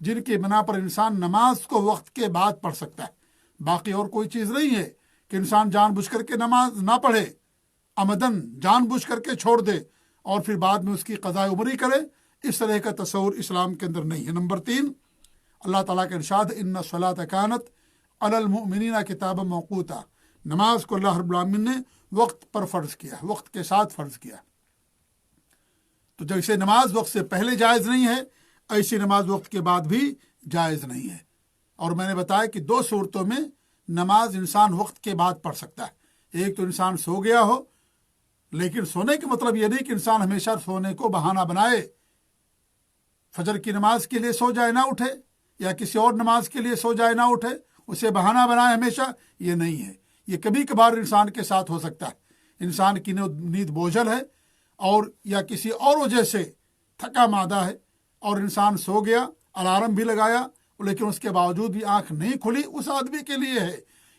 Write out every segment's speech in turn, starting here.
جن کی بنا پر انسان نماز کو وقت کے بعد پڑھ سکتا ہے۔ باقی اور کوئی چیز نہیں ہے کہ انسان جان بوجھ کر کے نماز نہ پڑھے، عمدن جان بوجھ کر کے چھوڑ دے اور پھر بعد میں اس کی قضاء عمری کرے۔ اس طرح کا تصور اسلام کے اندر نہیں ہے۔ نمبر 3، اللہ تعالیٰ کا ارشاد، ان الصلاۃ کانت علی المؤمنین کتابا موقوتا، نماز کو اللہ رب العالمین نے وقت پر فرض کیا، وقت کے ساتھ فرض کیا۔ تو جیسے نماز وقت سے پہلے جائز نہیں ہے، ایسی نماز وقت کے بعد بھی جائز نہیں ہے۔ اور میں نے بتایا کہ 2 صورتوں میں نماز انسان وقت کے بعد پڑھ سکتا ہے۔ ایک تو انسان سو گیا ہو، لیکن سونے کا مطلب یہ نہیں کہ انسان ہمیشہ سونے کو بہانہ بنائے، فجر کی نماز کے لیے سو جائے نہ اٹھے، یا کسی اور نماز کے لیے سو جائے نہ اٹھے، اسے بہانہ بنائے ہمیشہ، یہ نہیں ہے۔ یہ کبھی کبھار انسان کے ساتھ ہو سکتا ہے، انسان کی نیند بوجھل ہے اور یا کسی اور وجہ سے تھکا مادہ ہے اور انسان سو گیا، الارم بھی لگایا لیکن اس کے باوجود بھی آنکھ نہیں کھلی، اس آدمی کے لیے ہے۔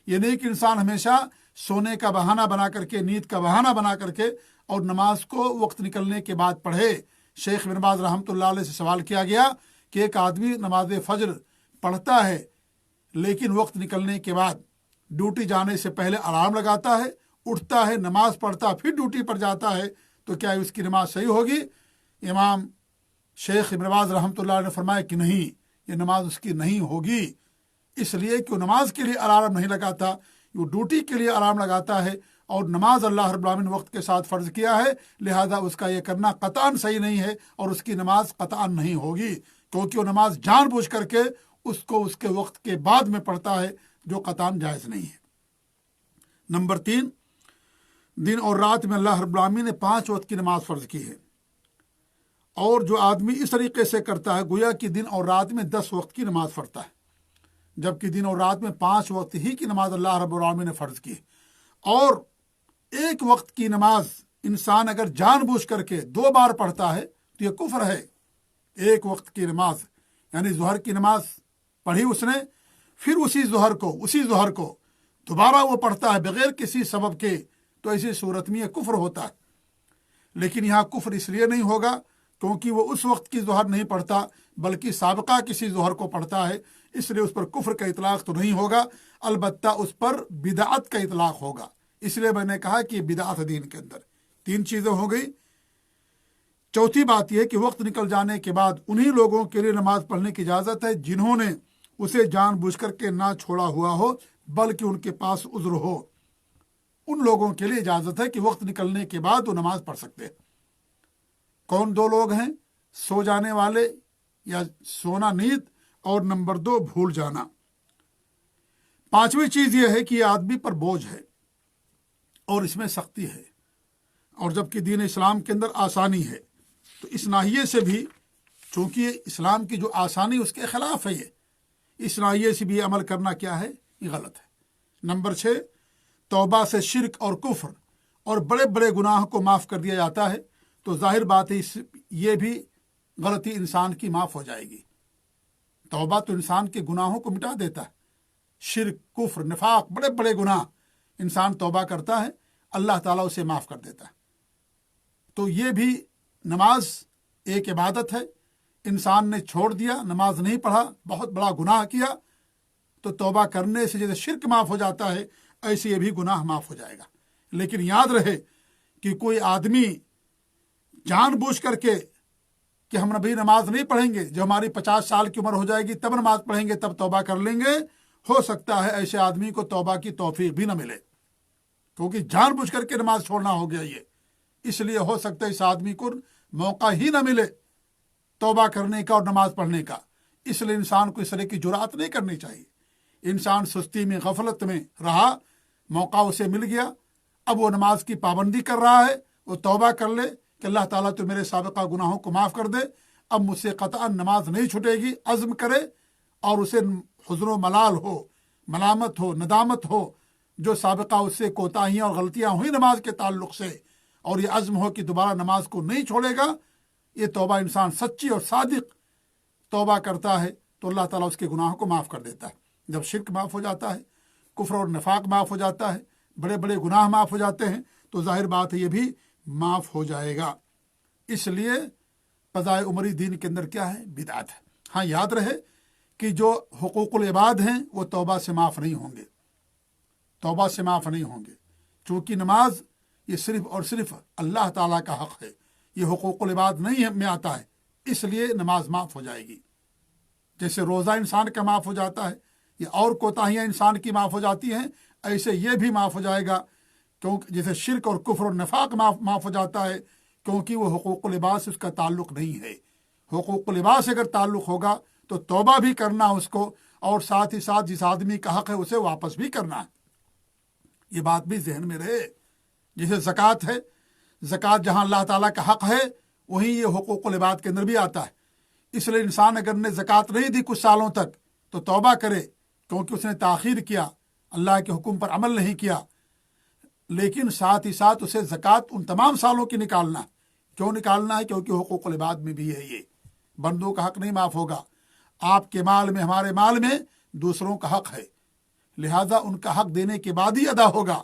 یہ نہیں کہ انسان ہمیشہ سونے کا بہانہ بنا کر کے، نیند کا بہانہ بنا کر کے اور نماز کو وقت نکلنے کے بعد پڑھے۔ شیخ بن باز رحمۃ اللہ علیہ سے سوال کیا گیا کہ ایک آدمی نماز فجر پڑھتا ہے لیکن وقت نکلنے کے بعد ڈیوٹی جانے سے پہلے الارم لگاتا ہے، اٹھتا ہے، نماز پڑھتا، پھر ڈیوٹی پر جاتا ہے، تو کیا اس کی نماز صحیح ہوگی؟ امام شیخ ابن باز رحمۃ اللہ نے فرمایا کہ نہیں، یہ نماز اس کی نہیں ہوگی، اس لیے کہ وہ نماز کے لیے الارم نہیں لگاتا، وہ ڈیوٹی کے لیے الارم لگاتا ہے، اور نماز اللہ رب العالمین نے وقت کے ساتھ فرض کیا ہے، لہذا اس کا یہ کرنا قطعاً صحیح نہیں ہے اور اس کی نماز قطعاً نہیں ہوگی، کیونکہ وہ نماز جان بوجھ کر کے اس کو اس کے وقت کے بعد میں پڑھتا ہے، جو قطعاً جائز نہیں ہے۔ نمبر 3، دن اور رات میں اللہ رب العالمین نے 5 وقت کی نماز فرض کی ہے، اور جو آدمی اس طریقے سے کرتا ہے گویا کہ دن اور رات میں 10 وقت کی نماز پڑھتا ہے، جبکہ دن اور رات میں 5 وقت ہی کی نماز اللہ رب العالمین نے فرض کی ہے۔ اور ایک وقت کی نماز انسان اگر جان بوجھ کر کے 2 بار پڑھتا ہے تو یہ کفر ہے۔ ایک وقت کی نماز یعنی ظہر کی نماز پڑھی اس نے، پھر اسی ظہر کو دوبارہ وہ پڑھتا ہے بغیر کسی سبب کے، تو ایسی صورت میں یہ کفر ہوتا ہے۔ لیکن یہاں کفر اس لیے نہیں ہوگا کیونکہ وہ اس وقت کی ظہر نہیں پڑھتا بلکہ سابقہ کسی ظہر کو پڑھتا ہے، اس لیے اس پر کفر کا اطلاق تو نہیں ہوگا، البتہ اس پر بدعت کا اطلاق ہوگا۔ اس لیے میں نے کہا کہ بدعت دین کے اندر 3 چیزیں ہو گئی۔ چوتھی بات یہ کہ وقت نکل جانے کے بعد انہی لوگوں کے لیے نماز پڑھنے کی اجازت ہے جنہوں نے اسے جان بوجھ کر کے نہ چھوڑا ہوا ہو بلکہ ان کے پاس عذر ہو، ان لوگوں کے لیے اجازت ہے کہ وقت نکلنے کے بعد وہ نماز پڑھ سکتے ہیں۔ کون 2 لوگ ہیں؟ سو جانے والے یا سونا نیند، اور نمبر 2 بھول جانا۔ 5ویں چیز یہ ہے کہ یہ آدمی پر بوجھ ہے اور اس میں سختی ہے، اور جبکہ دین اسلام کے اندر آسانی ہے، تو اس ناحیے سے بھی چونکہ اسلام کی جو آسانی اس کے خلاف ہے، اس ناحیے سے بھی عمل کرنا کیا ہے؟ یہ غلط ہے۔ نمبر 6، توبہ سے شرک اور کفر اور بڑے بڑے گناہ کو معاف کر دیا جاتا ہے، تو ظاہر بات ہے یہ بھی غلطی انسان کی معاف ہو جائے گی۔ توبہ تو انسان کے گناہوں کو مٹا دیتا ہے، شرک، کفر، نفاق، بڑے بڑے گناہ انسان توبہ کرتا ہے، اللہ تعالیٰ اسے معاف کر دیتا ہے۔ تو یہ بھی نماز ایک عبادت ہے، انسان نے چھوڑ دیا، نماز نہیں پڑھا، بہت بڑا گناہ کیا، تو توبہ کرنے سے جیسے شرک معاف ہو جاتا ہے ایسے یہ بھی گناہ معاف ہو جائے گا۔ لیکن یاد رہے کہ کوئی آدمی جان بوجھ کر کے کہ ہم ابھی نماز نہیں پڑھیں گے، جب ہماری 50 سال کی عمر ہو جائے گی تب نماز پڑھیں گے، تب توبہ کر لیں گے، ہو سکتا ہے ایسے آدمی کو توبہ کی توفیق بھی نہ ملے، کیونکہ جان بوجھ کر کے نماز چھوڑنا ہو گیا یہ، اس لیے ہو سکتا ہے اس آدمی کو موقع ہی نہ ملے توبہ کرنے کا اور نماز پڑھنے کا۔ اس لیے انسان کو اس طرح کی جرات نہیں کرنی چاہیے۔ انسان سستی میں، غفلت میں رہا، موقع اسے مل گیا، اب وہ نماز کی پابندی کر رہا ہے، وہ توبہ کر لے کہ اللہ تعالیٰ تو میرے سابقہ گناہوں کو معاف کر دے، اب مجھ سے قطعاً نماز نہیں چھوٹے گی، عزم کرے، اور اسے حزن و ملال ہو، ملامت ہو، ندامت ہو، جو سابقہ اس سے کوتاہیاں اور غلطیاں ہوئی نماز کے تعلق سے، اور یہ عزم ہو کہ دوبارہ نماز کو نہیں چھوڑے گا۔ یہ توبہ انسان سچی اور صادق توبہ کرتا ہے تو اللہ تعالیٰ اس کے گناہوں کو معاف کر دیتا ہے۔ جب شرک معاف ہو جاتا ہے، کفر اور نفاق معاف ہو جاتا ہے، بڑے بڑے گناہ معاف ہو جاتے ہیں، تو ظاہر بات ہے یہ بھی معاف ہو جائے گا۔ اس لیے قضاء عمری دین کے اندر کیا ہے؟ بدعت ہے۔ ہاں یاد رہے کہ جو حقوق العباد ہیں وہ توبہ سے معاف نہیں ہوں گے، توبہ سے معاف نہیں ہوں گے، چونکہ نماز یہ صرف اور صرف اللہ تعالیٰ کا حق ہے، یہ حقوق العباد نہیں میں آتا ہے، اس لیے نماز معاف ہو جائے گی۔ جیسے روزہ انسان کا معاف ہو جاتا ہے یا اور کوتاہیاں انسان کی معاف ہو جاتی ہیں، ایسے یہ بھی معاف ہو جائے گا، کیونکہ جیسے شرک اور کفر اور نفاق معاف ہو جاتا ہے، کیونکہ وہ حقوق العباد سے اس کا تعلق نہیں ہے۔ حقوق العباد سے اگر تعلق ہوگا تو توبہ بھی کرنا اس کو، اور ساتھ ہی ساتھ جس آدمی کا حق ہے اسے واپس بھی کرنا ہے۔ یہ بات بھی ذہن میں رہے۔ جیسے زکوٰۃ ہے، زکوٰۃ جہاں اللہ تعالیٰ کا حق ہے وہیں یہ حقوق العباد کے اندر بھی آتا ہے۔ اس لیے انسان اگر نے زکوٰۃ نہیں دی کچھ سالوں تک تو توبہ کرے، کیونکہ اس نے تاخیر کیا، اللہ کے حکم پر عمل نہیں کیا، لیکن ساتھ ہی ساتھ اسے زکوٰۃ ان تمام سالوں کی نکالنا ہے۔ کیوں نکالنا ہے؟ کیونکہ حقوق العباد میں بھی ہے، یہ بندوں کا حق نہیں معاف ہوگا۔ آپ کے مال میں، ہمارے مال میں دوسروں کا حق ہے، لہذا ان کا حق دینے کے بعد ہی ادا ہوگا۔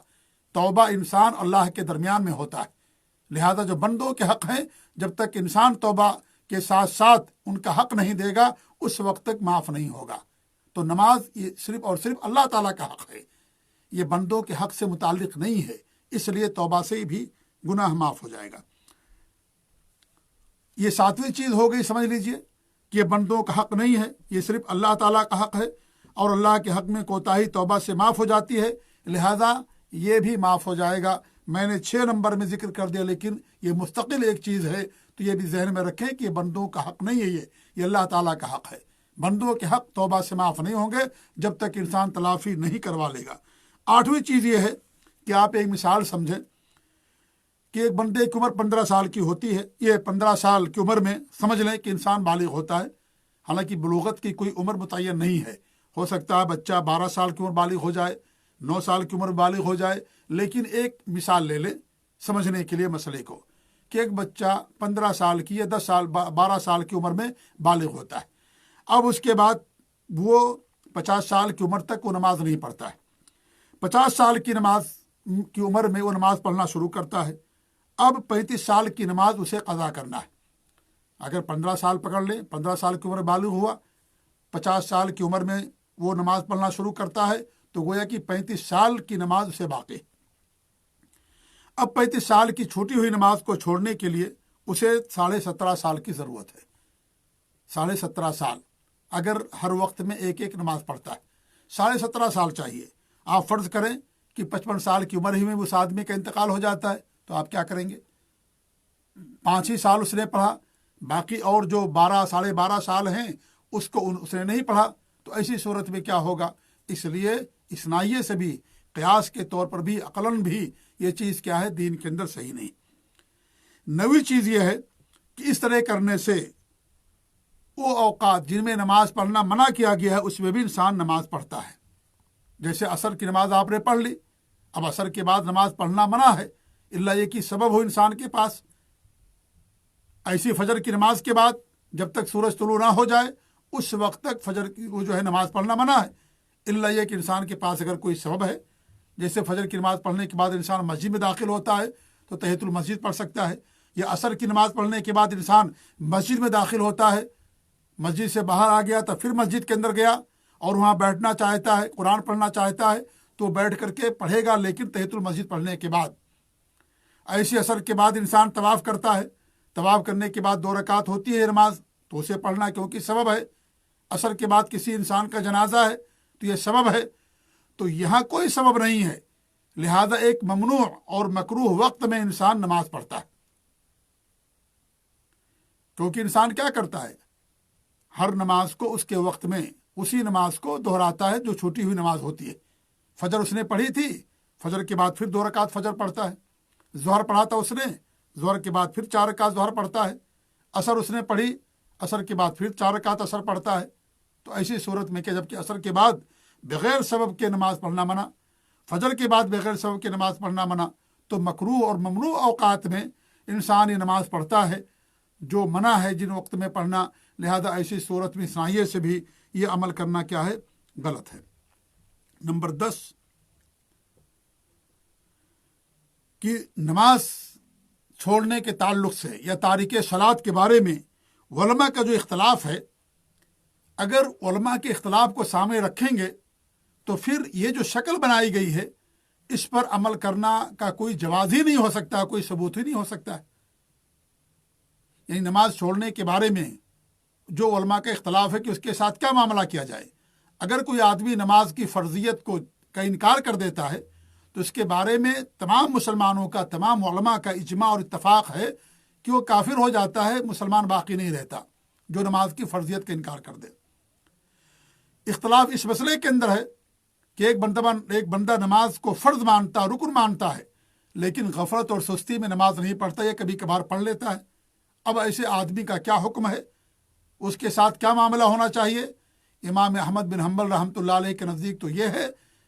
توبہ انسان اللہ کے درمیان میں ہوتا ہے، لہذا جو بندوں کے حق ہیں جب تک انسان توبہ کے ساتھ ساتھ ان کا حق نہیں دے گا اس وقت تک معاف نہیں ہوگا۔ تو نماز یہ صرف اور صرف اللہ تعالیٰ کا حق ہے، یہ بندوں کے حق سے متعلق نہیں ہے، اس لیے توبہ سے بھی گناہ معاف ہو جائے گا۔ یہ ساتویں چیز ہو گئی، سمجھ لیجئے کہ یہ بندوں کا حق نہیں ہے، یہ صرف اللہ تعالیٰ کا حق ہے، اور اللہ کے حق میں کوتاہی توبہ سے معاف ہو جاتی ہے، لہذا یہ بھی معاف ہو جائے گا۔ میں نے 6 نمبر میں ذکر کر دیا، لیکن یہ مستقل ایک چیز ہے، تو یہ بھی ذہن میں رکھیں کہ یہ بندوں کا حق نہیں ہے، یہ اللہ تعالیٰ کا حق ہے۔ بندوں کے حق توبہ سے معاف نہیں ہوں گے جب تک انسان تلافی نہیں کروا لے گا۔ 8ویں چیز یہ ہے کہ آپ ایک مثال سمجھیں کہ ایک بندے کی عمر 15 سال کی ہوتی ہے، یہ 15 سال کی عمر میں سمجھ لیں کہ انسان بالغ ہوتا ہے، حالانکہ بلوغت کی کوئی عمر متعین نہیں ہے، ہو سکتا ہے بچہ 12 سال کی عمر بالغ ہو جائے، 9 سال کی عمر بالغ ہو جائے، لیکن ایک مثال لے لیں سمجھنے کے لیے مسئلے کو، کہ ایک بچہ 15 سال کی یا 10 سال 12 سال کی عمر میں بالغ ہوتا ہے، اب اس کے بعد وہ 50 سال کی عمر تک وہ نماز نہیں پڑھتا ہے، 50 سال کی عمر میں وہ نماز پڑھنا شروع کرتا ہے، اب 35 سال کی نماز اسے قضا کرنا ہے۔ اگر 15 سال پکڑ لیں، 15 سال کی عمر بالغ ہوا، 50 سال کی عمر میں وہ نماز پڑھنا شروع کرتا ہے، تو گویا کہ 35 سال کی نماز اسے باقی۔ اب 35 سال کی چھوٹی ہوئی نماز کو چھوڑنے کے لیے اسے 17.5 سال کی ضرورت ہے۔ 17.5 سال اگر ہر وقت میں ایک ایک نماز پڑھتا ہے، 17.5 سال چاہیے۔ آپ فرض کریں کہ 55 سال کی عمر ہی میں اس آدمی کا انتقال ہو جاتا ہے، تو آپ کیا کریں گے؟ 5 ہی سال اس نے پڑھا، باقی اور جو 12 ساڑھے 12 سال ہیں اس کو اس نے نہیں پڑھا، تو ایسی صورت میں کیا ہوگا؟ اس لیے اس نائیے سے بھی، قیاس کے طور پر بھی، عقلاً بھی یہ چیز کیا ہے؟ دین کے اندر صحیح نہیں۔ 9ویں چیز یہ ہے کہ اس طرح کرنے سے وہ اوقات جن میں نماز پڑھنا منع کیا گیا ہے اس میں بھی انسان نماز پڑھتا ہے۔ جیسے عصر کی نماز آپ نے پڑھ لی، اب عصر کے بعد نماز پڑھنا منع ہے، اللہ یہ کہ سبب ہو انسان کے پاس۔ ایسی فجر کی نماز کے بعد جب تک سورج طلوع نہ ہو جائے اس وقت تک فجر کی وہ جو ہے نماز پڑھنا منع ہے، اللہ یہ کہ انسان کے پاس اگر کوئی سبب ہے، جیسے فجر کی نماز پڑھنے کے بعد انسان مسجد میں داخل ہوتا ہے تو تحیۃ المسجد پڑھ سکتا ہے، یا عصر کی نماز پڑھنے کے بعد انسان مسجد میں داخل ہوتا ہے، مسجد سے باہر آ گیا تو پھر مسجد کے اندر گیا اور وہاں بیٹھنا چاہتا ہے، قرآن پڑھنا چاہتا ہے تو بیٹھ کر کے پڑھے گا، لیکن تحیۃ المسجد پڑھنے کے بعد۔ ایسے عصر کے بعد انسان طواف کرتا ہے، طواف کرنے کے بعد 2 رکعت ہوتی ہے نماز، تو اسے پڑھنا کیونکہ سبب ہے۔ عصر کے بعد کسی انسان کا جنازہ ہے تو یہ سبب ہے، تو یہاں کوئی سبب نہیں ہے، لہذا ایک ممنوع اور مکروہ وقت میں انسان نماز پڑھتا ہے۔ کیونکہ انسان کیا کرتا ہے؟ ہر نماز کو اس کے وقت میں اسی نماز کو دہراتا ہے جو چھوٹی ہوئی نماز ہوتی ہے۔ فجر اس نے پڑھی تھی، فجر کے بعد پھر 2 رکعت فجر پڑھتا ہے۔ ظہر پڑھا تھا اس نے، ظہر کے بعد پھر 4 رکعت ظہر پڑھتا ہے۔ عصر اس نے پڑھی، عصر کے بعد پھر 4 رکعت عصر پڑھتا ہے۔ تو ایسی صورت میں کہ جبکہ عصر کے بعد بغیر سبب کے نماز پڑھنا منع، فجر کے بعد بغیر سبب کے نماز پڑھنا منع، تو مکروہ اور ممنوع اوقات میں انسان یہ نماز پڑھتا ہے جو منع ہے جن وقت میں پڑھنا، لہذا ایسی صورت میں صنائیے سے بھی یہ عمل کرنا کیا ہے؟ غلط ہے۔ نمبر 10 کہ نماز چھوڑنے کے تعلق سے یا تارک صلاۃ کے بارے میں علماء کا جو اختلاف ہے اگر علماء کے اختلاف کو سامنے رکھیں گے تو پھر یہ جو شکل بنائی گئی ہے اس پر عمل کرنا کا کوئی جواز ہی نہیں ہو سکتا، کوئی ثبوت ہی نہیں ہو سکتا ہے۔ یعنی نماز چھوڑنے کے بارے میں جو علماء کا اختلاف ہے کہ اس کے ساتھ کیا معاملہ کیا جائے، اگر کوئی آدمی نماز کی فرضیت کا انکار کر دیتا ہے تو اس کے بارے میں تمام مسلمانوں کا، تمام علماء کا اجماع اور اتفاق ہے کہ وہ کافر ہو جاتا ہے، مسلمان باقی نہیں رہتا جو نماز کی فرضیت کا انکار کر دے۔ اختلاف اس مسئلے کے اندر ہے کہ ایک بندہ نماز کو فرض مانتا، رکن مانتا ہے، لیکن غفلت اور سستی میں نماز نہیں پڑھتا، یہ کبھی کبھار پڑھ لیتا ہے۔ اب ایسے آدمی کا کیا حکم ہے، اس کے ساتھ کیا معاملہ ہونا چاہیے؟ امام احمد بن حنبل رحمۃ اللہ علیہ کے نزدیک تو یہ ہے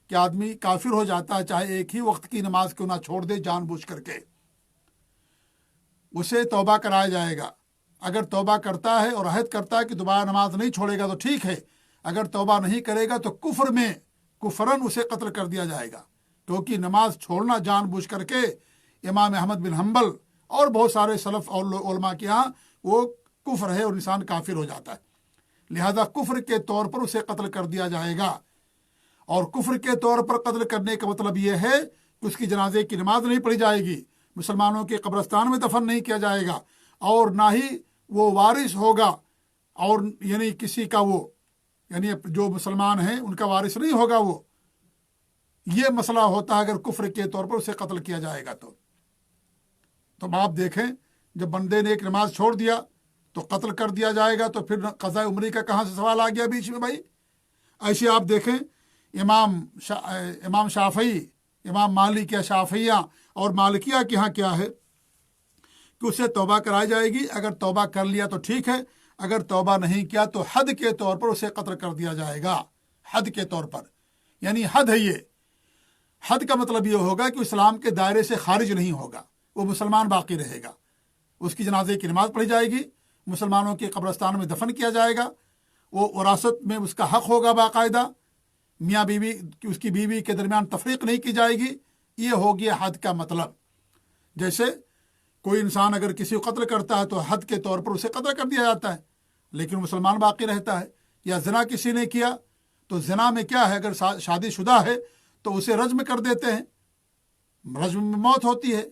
کہ آدمی کافر ہو جاتا ہے چاہے ایک ہی وقت کی نماز کیوں نہ چھوڑ دے جان بوجھ کر کے، اسے توبہ کرایا جائے گا۔ اگر توبہ کرتا ہے اور عہد کرتا ہے کہ دوبارہ نماز نہیں چھوڑے گا تو ٹھیک ہے، اگر توبہ نہیں کرے گا تو کفرن اسے قتل کر دیا جائے گا، کیونکہ نماز چھوڑنا جان بوجھ کر کے امام احمد بن حنبل اور بہت سارے سلف اور علماء کے ہاں وہ کفر ہے اور انسان کافر ہو جاتا ہے، لہذا کفر کے طور پر اسے قتل کر دیا جائے گا۔ اور کفر کے طور پر قتل کرنے کا مطلب یہ ہے کہ اس کی جنازے کی نماز نہیں پڑھی جائے گی، مسلمانوں کے قبرستان میں دفن نہیں کیا جائے گا، اور نہ ہی وہ وارث ہوگا، اور یعنی کسی کا وہ یعنی جو مسلمان ہیں ان کا وارث نہیں ہوگا وہ۔ یہ مسئلہ ہوتا ہے اگر کفر کے طور پر اسے قتل کیا جائے گا تو آپ دیکھیں جب بندے نے ایک نماز چھوڑ دیا تو قتل کر دیا جائے گا، تو پھر قضاء عمری کا کہاں سے سوال آ گیا بیچ میں بھائی؟ ایسے آپ دیکھیں امام شافعی، امام مالک یا شافعیہ اور مالکیہ کے ہاں کیا ہے کہ اسے توبہ کرائی جائے گی، اگر توبہ کر لیا تو ٹھیک ہے، اگر توبہ نہیں کیا تو حد کے طور پر اسے قتل کر دیا جائے گا، حد کے طور پر۔ یعنی حد ہے، یہ حد کا مطلب یہ ہوگا کہ اسلام کے دائرے سے خارج نہیں ہوگا، وہ مسلمان باقی رہے گا، اس کی جنازے کی نماز پڑھی جائے گی، مسلمانوں کے قبرستان میں دفن کیا جائے گا، وہ وراثت میں اس کا حق ہوگا باقاعدہ، میاں بیوی اس کی بیوی کے درمیان تفریق نہیں کی جائے گی۔ یہ ہو گیا حد کا مطلب۔ جیسے کوئی انسان اگر کسی کو قتل کرتا ہے تو حد کے طور پر اسے قتل کر دیا جاتا ہے، لیکن مسلمان باقی رہتا ہے۔ یا زنا کسی نے کیا تو زنا میں کیا ہے، اگر شادی شدہ ہے تو اسے رجم کر دیتے ہیں، رجم میں موت ہوتی ہے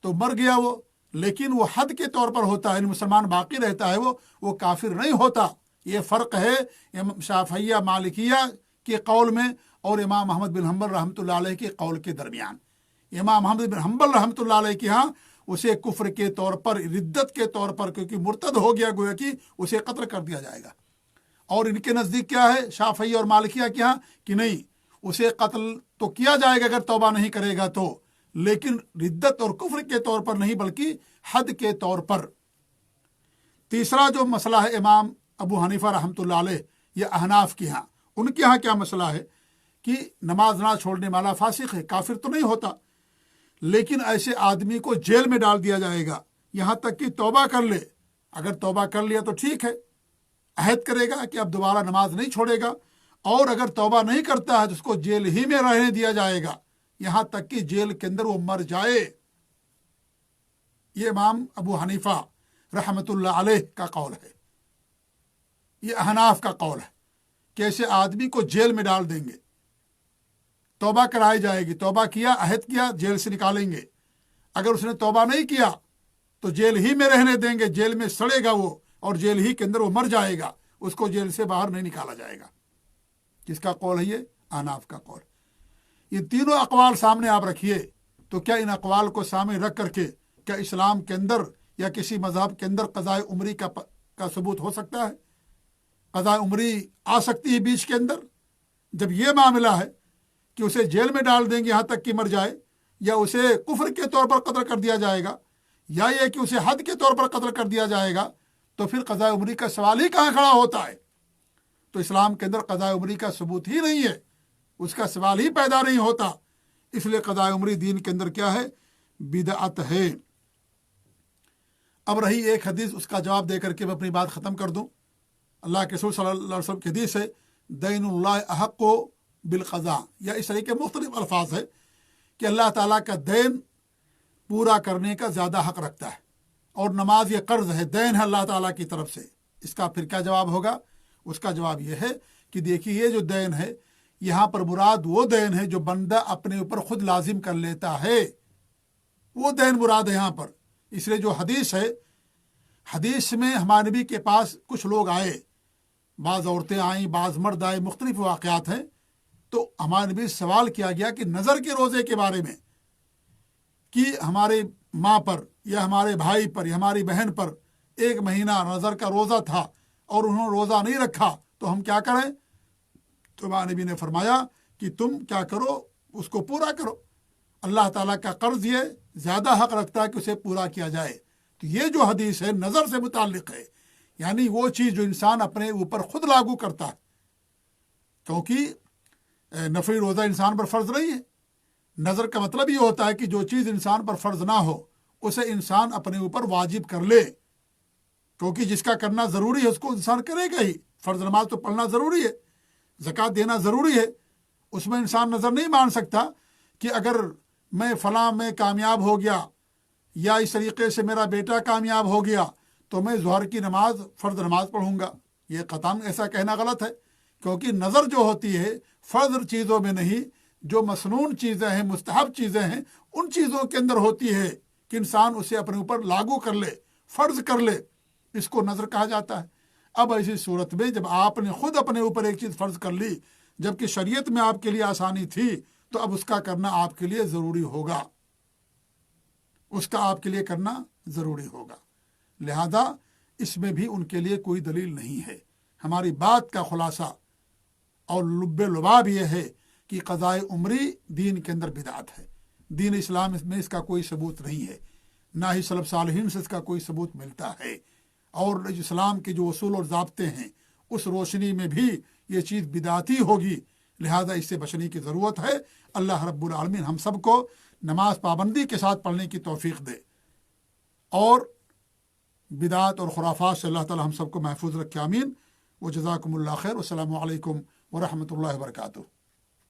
تو مر گیا وہ، لیکن وہ حد کے طور پر ہوتا ہے، یعنی مسلمان باقی رہتا ہے، وہ کافر نہیں ہوتا۔ یہ فرق ہے شافعیہ مالکیہ کے قول میں اور امام احمد بن حنبل رحمۃ اللہ علیہ کے قول کے درمیان۔ امام احمد بن حنبل رحمۃ اللہ علیہ کے ہاں اسے کفر کے طور پر، ردت کے طور پر، کیونکہ مرتد ہو گیا گویا کہ اسے قتل کر دیا جائے گا۔ اور ان کے نزدیک کیا ہے، شافعی اور مالکیہ کے ہاں، کہ نہیں، اسے قتل تو کیا جائے گا اگر توبہ نہیں کرے گا تو، لیکن ردت اور کفر کے طور پر نہیں بلکہ حد کے طور پر۔ تیسرا جو مسئلہ ہے امام ابو حنیفہ رحمۃ اللہ علیہ یا احناف کے ہاں، ان کے ہاں کیا مسئلہ ہے کہ نماز نہ چھوڑنے والا فاسق ہے، کافر تو نہیں ہوتا، لیکن ایسے آدمی کو جیل میں ڈال دیا جائے گا یہاں تک کہ توبہ کر لے۔ اگر توبہ کر لیا تو ٹھیک ہے، عہد کرے گا کہ اب دوبارہ نماز نہیں چھوڑے گا، اور اگر توبہ نہیں کرتا ہے تو اس کو جیل ہی میں رہنے دیا جائے گا یہاں تک کہ جیل کے اندر وہ مر جائے۔ یہ امام ابو حنیفہ رحمۃ اللہ علیہ کا قول ہے، یہ احناف کا قول ہے کہ ایسے آدمی کو جیل میں ڈال دیں گے، توبہ کرائی جائے گی، توبہ کیا، عہد کیا، جیل سے نکالیں گے۔ اگر اس نے توبہ نہیں کیا تو جیل ہی میں رہنے دیں گے، جیل میں سڑے گا وہ، اور جیل ہی کے اندر وہ مر جائے گا، اس کو جیل سے باہر نہیں نکالا جائے گا۔ کس کا قول ہے یہ؟ احناف کا قول۔ یہ تینوں اقوال سامنے آپ رکھیے تو کیا ان اقوال کو سامنے رکھ کر کے کیا اسلام کے اندر یا کسی مذہب کے اندر قضاء عمری کا ثبوت ہو سکتا ہے؟ قضاء عمری آ سکتی ہے بیچ کے اندر؟ جب یہ معاملہ ہے کہ اسے جیل میں ڈال دیں گے یہاں تک کہ مر جائے، یا اسے کفر کے طور پر قتل کر دیا جائے گا، یا یہ کہ اسے حد کے طور پر قتل کر دیا جائے گا، تو پھر قضاء عمری کا سوال ہی کہاں کھڑا ہوتا ہے؟ تو اسلام کے اندر قضاء عمری کا ثبوت ہی نہیں ہے، اس کا سوال ہی پیدا نہیں ہوتا۔ اس لیے قضاء عمری دین کے اندر کیا ہے؟ بدعت ہے۔ اب رہی ایک حدیث، اس کا جواب دے کر کے میں اپنی بات ختم کر دوں۔ اللہ کے رسول صلی اللہ علیہ وسلم کی حدیث ہے، دین اللہ احق بالقضاء، یا اس طرح کے مختلف الفاظ ہے کہ اللہ تعالیٰ کا دین پورا کرنے کا زیادہ حق رکھتا ہے، اور نماز یہ قرض ہے، دین ہے اللہ تعالیٰ کی طرف سے۔ اس کا پھر کیا جواب ہوگا؟ اس کا جواب یہ ہے کہ دیکھیے یہ جو دین ہے یہاں پر مراد وہ دین ہے جو بندہ اپنے اوپر خود لازم کر لیتا ہے، وہ دین مراد ہے یہاں پر۔ اس لیے جو حدیث ہے، حدیث میں ہمارے نبی کے پاس کچھ لوگ آئے، بعض عورتیں آئیں، بعض مرد آئے، مختلف واقعات ہیں، تو ہمارے نبی سے سوال کیا گیا کہ نظر کے روزے کے بارے میں، کہ ہمارے ماں پر یا ہمارے بھائی پر یا ہماری بہن پر 1 مہینہ نظر کا روزہ تھا اور انہوں نے روزہ نہیں رکھا تو ہم کیا کریں؟ تو ہمارے نبی نے فرمایا کہ تم کیا کرو، اس کو پورا کرو۔ اللہ تعالیٰ کا قرض یہ زیادہ حق رکھتا ہے کہ اسے پورا کیا جائے۔ تو یہ جو حدیث ہے نظر سے متعلق ہے، یعنی وہ چیز جو انسان اپنے اوپر خود لاگو کرتا ہے، کیونکہ نفلی روزہ انسان پر فرض نہیں ہے۔ نظر کا مطلب یہ ہوتا ہے کہ جو چیز انسان پر فرض نہ ہو اسے انسان اپنے اوپر واجب کر لے، کیونکہ جس کا کرنا ضروری ہے اس کو انسان کرے گا ہی۔ فرض نماز تو پڑھنا ضروری ہے، زکوٰۃ دینا ضروری ہے، اس میں انسان نظر نہیں مان سکتا کہ اگر میں فلاں میں کامیاب ہو گیا یا اس طریقے سے میرا بیٹا کامیاب ہو گیا تو میں ظہر کی نماز فرض نماز پڑھوں گا۔ یہ قطعاً ایسا کہنا غلط ہے، کیونکہ نظر جو ہوتی ہے فرض چیزوں میں نہیں، جو مسنون چیزیں ہیں، مستحب چیزیں ہیں، ان چیزوں کے اندر ہوتی ہے کہ انسان اسے اپنے اوپر لاگو کر لے، فرض کر لے، اس کو نظر کہا جاتا ہے۔ اب ایسی صورت میں جب آپ نے خود اپنے اوپر ایک چیز فرض کر لی جبکہ شریعت میں آپ کے لیے آسانی تھی، تو اب اس کا کرنا آپ کے لیے ضروری ہوگا، اس کا آپ کے لیے کرنا ضروری ہوگا۔ لہذا اس میں بھی ان کے لیے کوئی دلیل نہیں ہے۔ ہماری بات کا خلاصہ اور لب لباب یہ ہے کہ قضاء عمری دین کے اندر بدعت ہے، دین اسلام میں اس کا کوئی ثبوت نہیں ہے، نہ ہی سلف صالحین سے اس کا کوئی ثبوت ملتا ہے، اور اسلام کے جو اصول اور ضابطے ہیں اس روشنی میں بھی یہ چیز بدعتی ہوگی، لہذا اس سے بچنے کی ضرورت ہے۔ اللہ رب العالمین ہم سب کو نماز پابندی کے ساتھ پڑھنے کی توفیق دے، اور بدعات اور خرافات سے اللہ تعالی ہم سب کو محفوظ رکھے، آمین۔ وجزاکم اللہ خیر، والسلام علیکم ورحمۃ اللہ وبرکاتہ۔